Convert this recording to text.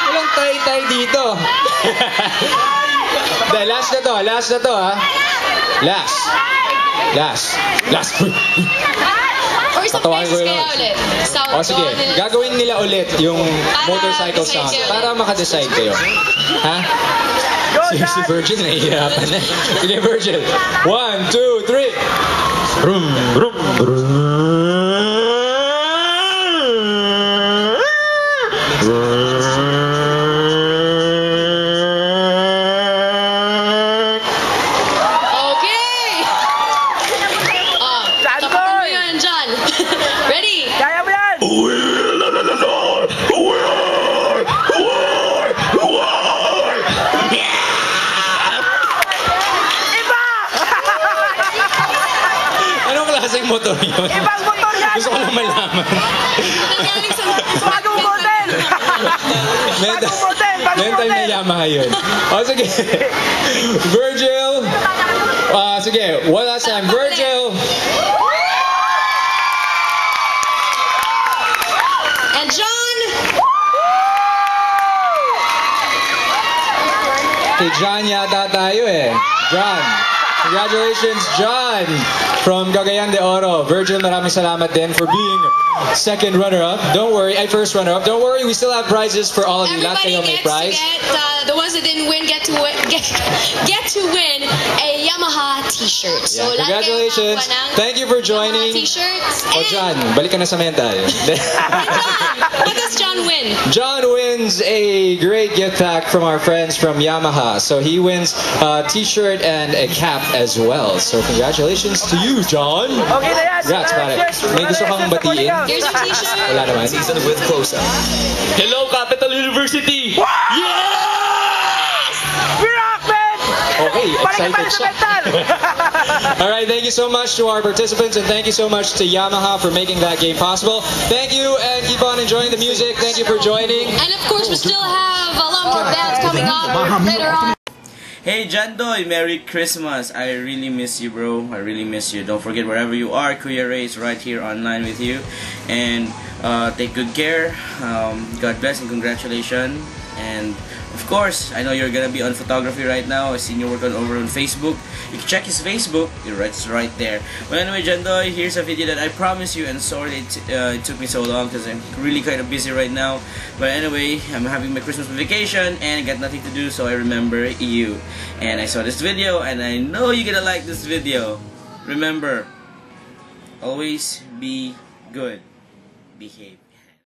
Walang tay-tay dito. Dahil last na to ha. Last. Or some places kaya ulit. O sige, gagawin nila ulit yung motorcycle sound para maka-decide kayo. Ha? Si Virgil nahihirapan na. Sige, Virgil. 1, 2, 3. Brum, brum, brum. Klaseng motor yun? Ibang motor yan! Gusto ko lang malaman. Bagong model! Mental na Yamaha yun. O sige. Virgil. Sige, one last time. Virgil. And John. Kay John yata tayo eh. John. Congratulations, John, from Cagayan de Oro. Virgil, maraming salamat din for being second runner-up. Don't worry, first runner-up. Don't worry, we still have prizes for all of you. Lahat kayo may prize. The ones that didn't win get to win a Yamaha T-shirt. So, Yeah, congratulations. Thank you for joining. T-shirts. Oh, John, balik ka na sa mental. What does John win? John wins a great gift pack from our friends from Yamaha. So he wins a T-shirt and a cap as well. So congratulations to you, John. Okay na yan. Congrats, pare. May gusto kang batiin? Here's your T-shirt. Wala naman. Season with close-up. Hello, Capital University! Yes! We're up, man! Okay, excited siya. Alright, thank you so much to our participants and thank you so much to Yamaha for making that game possible. Thank you and keep on enjoying the music. Thank you for joining. And of course, we still have a lot more bands coming up later on. Hey Jandoy, Merry Christmas. I really miss you, bro. I really miss you. Don't forget, wherever you are, Kuya Ray is right here online with you. And take good care. God bless and congratulations. And of course, I know you're gonna be on photography right now. I've seen you work over on Facebook. You can check his Facebook. It's right there. Well, anyway, Jandoy, here's a video that I promised you, and sorry it took me so long because I'm really kind of busy right now. But anyway, I'm having my Christmas vacation and I got nothing to do, so I remember you. And I saw this video, and I know you're gonna like this video. Remember, always be good. Behave.